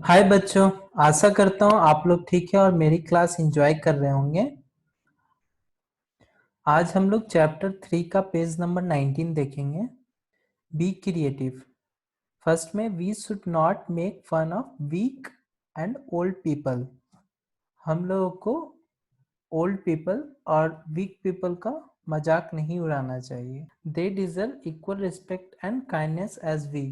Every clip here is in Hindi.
हाय बच्चों। आशा करता हूँ आप लोग ठीक है और मेरी क्लास एंजॉय कर रहे होंगे। आज हम लोग चैप्टर 3 का पेज नंबर 19 देखेंगे। Be creative. फर्स्ट में we should not make fun of weak and old people. हम लोगों को ओल्ड पीपल और वीक पीपल का मजाक नहीं उड़ाना चाहिए। They deserve equal respect and kindness as we.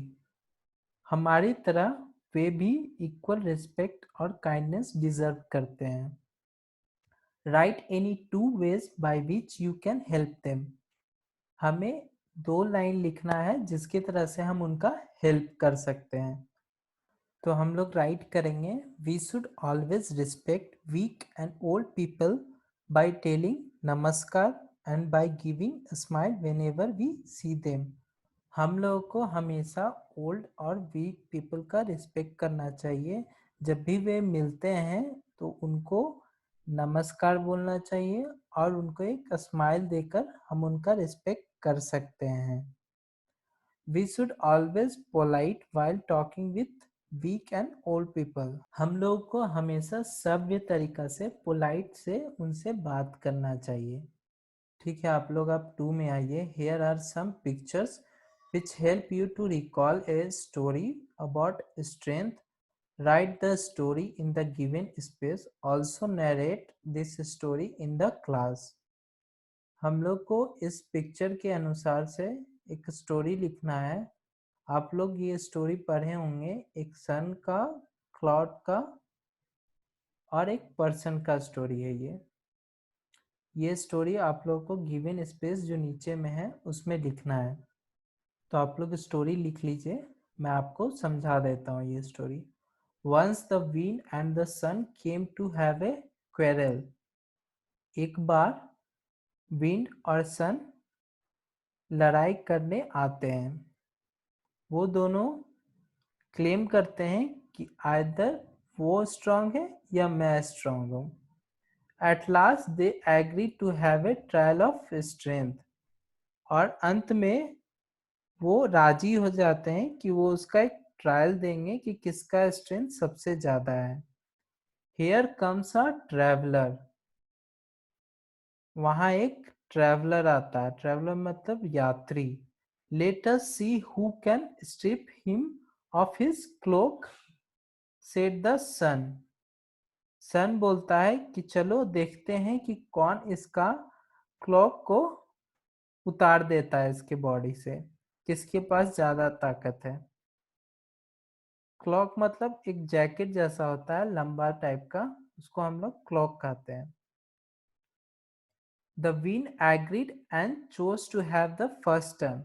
हमारी तरह वे भी इक्वल रिस्पेक्ट और काइंडनेस डिजर्व करते हैं। Write any two ways by which you can help them. हमें 2 लाइन लिखना है जिसकी तरह से हम उनका हेल्प कर सकते हैं। तो हम लोग राइट करेंगे, we should always respect weak and old people by telling namaskar and by giving smile whenever we see them. हम लोगों को हमेशा ओल्ड और वीक पीपल का रिस्पेक्ट करना चाहिए। जब भी वे मिलते हैं तो उनको नमस्कार बोलना चाहिए और उनको एक स्माइल देकर हम उनका रिस्पेक्ट कर सकते हैं। We should always polite while talking with weak and old people. हम लोग को हमेशा सभ्य तरीका से पोलाइट से उनसे बात करना चाहिए। ठीक है, आप लोग अब 2 में आइए। Here are some pictures which help you to recall a story about strength. Write the story in the given space. Also narrate this story in the class. हम लोग को इस पिक्चर के अनुसार से एक स्टोरी लिखना है। आप लोग ये स्टोरी पढ़े होंगे, एक सन का, क्लाउड का और एक पर्सन का स्टोरी है। ये स्टोरी आप लोग को गिवन स्पेस जो नीचे में है उसमें लिखना है। तो आप लोग स्टोरी लिख लीजिए, मैं आपको समझा देता हूँ ये story. Once the wind and the sun came to have a quarrel. एक बार विंड और सन लड़ाई करने आते हैं। वो दोनों क्लेम करते हैं कि आइदर वो स्ट्रांग है या मैं स्ट्रांग हूँ। At last they agree to have a trial of strength. और अंत में वो राजी हो जाते हैं कि वो उसका एक ट्रायल देंगे कि किसका स्ट्रेंथ सबसे ज्यादा है। Here comes a traveller. वहां एक ट्रैवलर आता है। ट्रैवलर मतलब यात्री। Let us see who can strip him off his cloak, said the sun. Sun बोलता है कि चलो देखते हैं कि कौन इसका क्लॉक को उतार देता है इसके बॉडी से, किसके पास ज्यादा ताकत है। क्लॉक मतलब एक जैकेट जैसा होता है, लंबा टाइप का, उसको हम लोग क्लॉक कहते हैं। The wind agreed and chose to have the first turn.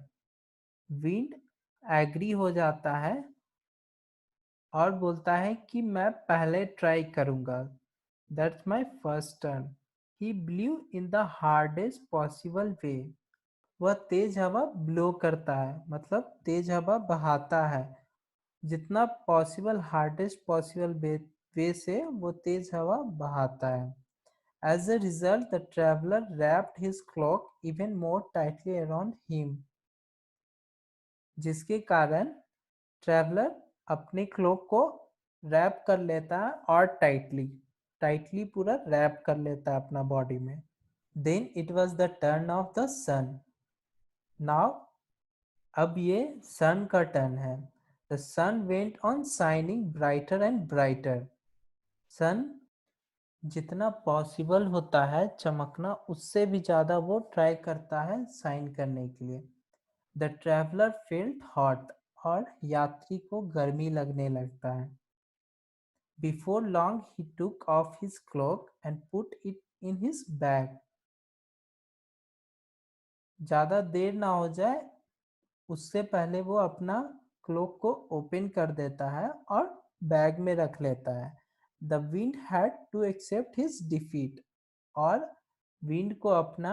Wind agree हो जाता है और बोलता है कि मैं पहले ट्राई करूंगा। That's my first turn. He blue in the hardest possible way. वह तेज हवा ब्लो करता है, मतलब तेज हवा बहाता है जितना पॉसिबल, हार्डेस्ट पॉसिबल वे से वो तेज हवा बहाता है। As a result, the traveler wrapped his cloak even more tightly around him. जिसके कारण ट्रैवलर अपने क्लोक को रैप कर लेता है और टाइटली पूरा रैप कर लेता है अपना बॉडी में। Then it was the turn of the sun. Now अब ये सन का टर्न है। The sun went on shining brighter and brighter. Sun जितना पॉसिबल होता है चमकना, उससे भी ज़्यादा वो ट्राई करता है शाइन करने के लिए। The traveller felt hot. और यात्री को गर्मी लगने लगता है। बिफोर लॉन्ग ही took off his cloak and put it in his bag. ज़्यादा देर ना हो जाए उससे पहले वो अपना क्लोक को ओपन कर देता है और बैग में रख लेता है। The wind had to accept his defeat. और विंड को अपना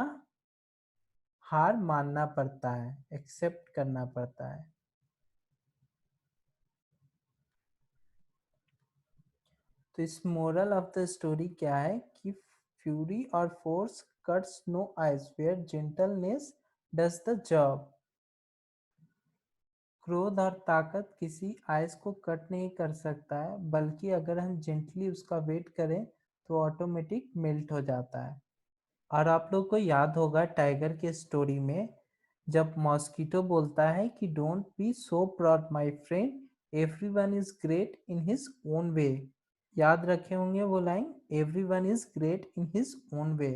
हार मानना पड़ता है, एक्सेप्ट करना पड़ता है। तो इस मोरल ऑफ द स्टोरी क्या है कि फ्यूरी और force cuts no ice where gentleness does the job. क्रोध और ताकत किसी आइस को कट नहीं कर सकता है, बल्कि अगर हम जेंटली उसका वेट करें तो ऑटोमेटिक मेल्ट हो जाता है। और आप लोग को याद होगा टाइगर के स्टोरी में जब मॉस्किटो बोलता है कि don't be so proud my friend, everyone is great in his own way. याद रखे होंगे वो line, everyone is great in his own way.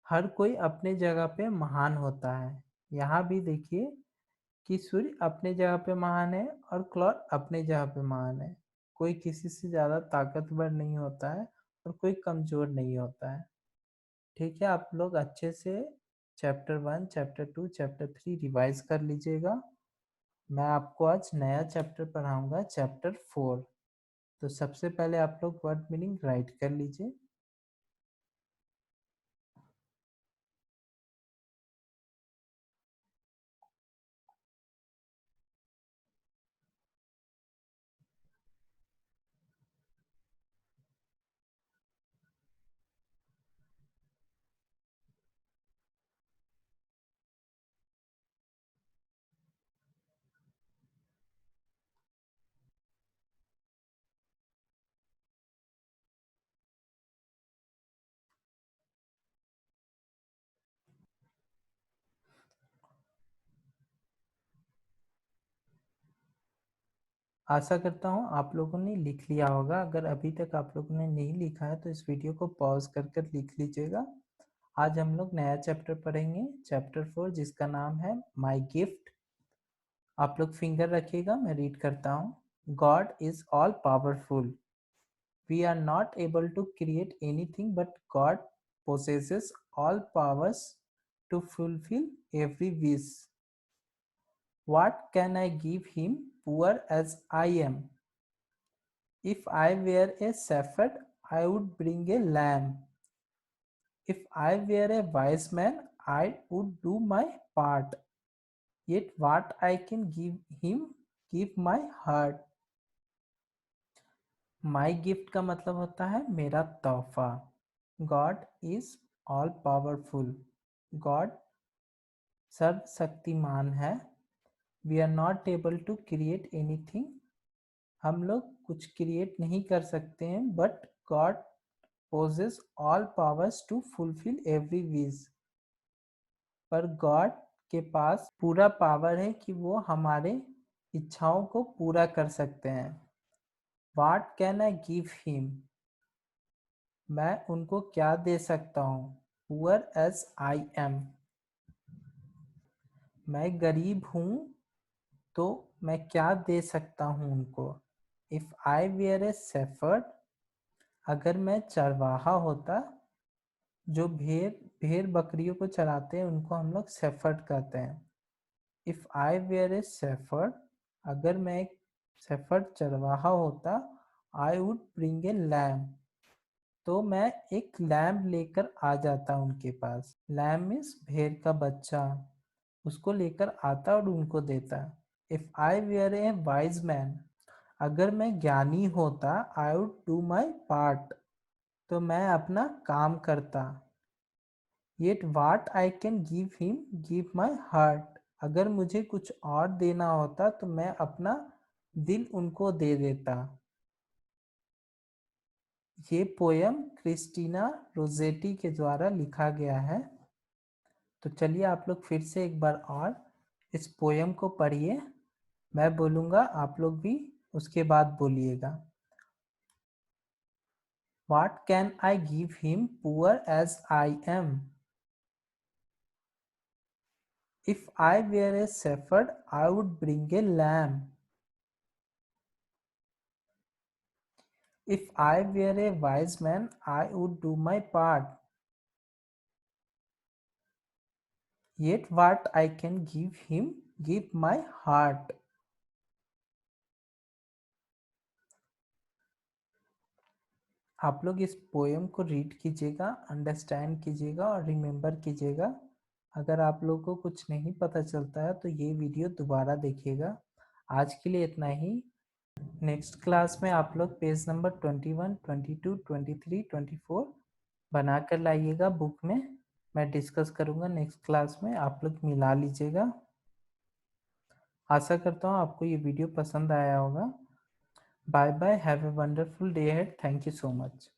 हर कोई अपने जगह पे महान होता है। यहाँ भी देखिए कि सूर्य अपने जगह पे महान है और क्लॉड अपने जगह पे महान है। कोई किसी से ज़्यादा ताकतवर नहीं होता है और कोई कमज़ोर नहीं होता है। ठीक है, आप लोग अच्छे से चैप्टर 1, चैप्टर 2, चैप्टर 3 रिवाइज कर लीजिएगा। मैं आपको आज नया चैप्टर पढ़ाऊंगा, चैप्टर 4। तो सबसे पहले आप लोग वर्ड मीनिंग राइट कर लीजिए। आशा करता हूँ आप लोगों ने लिख लिया होगा। अगर अभी तक आप लोगों ने नहीं लिखा है तो इस वीडियो को पॉज कर कर लिख लीजिएगा। आज हम लोग नया चैप्टर पढ़ेंगे, चैप्टर 4, जिसका नाम है माई गिफ्ट। आप लोग फिंगर रखिएगा, मैं रीड करता हूँ। God is all powerful. We are not able to create anything, but God possesses all powers to fulfill every wish. What can I give him, poor as I am? If I were a shepherd, I would bring a lamb. If I were a wise man, I would do my part. Yet what I can give him, give my heart. My gift का मतलब होता है मेरा तोहफा। God is all powerful. God सर्वशक्तिमान है। We are not able to create anything. हम लोग कुछ क्रिएट नहीं कर सकते हैं, but God possesses all powers to fulfil every wish. पर गॉड के पास पूरा पावर है कि वो हमारे इच्छाओं को पूरा कर सकते हैं। What can I give him, मैं उनको क्या दे सकता हूँ। पुअर एज आई एम, मैं गरीब हूँ तो मैं क्या दे सकता हूँ उनको। If I were a shepherd, अगर मैं चरवाहा होता, जो भेड़ भेड़ बकरियों को चराते हैं उनको हम लोग शेफर्ड कहते हैं। If I were a shepherd, अगर मैं एक शेफर्ड चरवाहा होता, I would bring a lamb, तो मैं एक लैम्ब लेकर आ जाता उनके पास। लैम्ब मीन्स भेड़ का बच्चा, उसको लेकर आता और उनको देता। If I were a wise man, अगर मैं ज्ञानी होता, I would do my part, तो मैं अपना काम करता। Yet what I can give him, give my heart, अगर मुझे कुछ और देना होता तो मैं अपना दिल उनको दे देता। ये पोयम क्रिस्टीना रोजेटी के द्वारा लिखा गया है। तो चलिए आप लोग फिर से एक बार और इस पोयम को पढ़िए। मैं बोलूँगा, आप लोग भी उसके बाद बोलिएगा। What can I give him, poor as I am? If I were a shepherd, I would bring a lamb. If I were a wise man, I would do my part. Yet what I can give him, give my heart. आप लोग इस पोएम को रीड कीजिएगा, अंडरस्टैंड कीजिएगा और रिमेम्बर कीजिएगा। अगर आप लोगों को कुछ नहीं पता चलता है तो ये वीडियो दोबारा देखिएगा। आज के लिए इतना ही। नेक्स्ट क्लास में आप लोग पेज नंबर 21, 22, 23, 24 बना कर लाइएगा बुक में। मैं डिस्कस करूँगा नेक्स्ट क्लास में, आप लोग मिला लीजिएगा। आशा करता हूँ आपको ये वीडियो पसंद आया होगा। Bye bye, have a wonderful day ahead, thank you so much.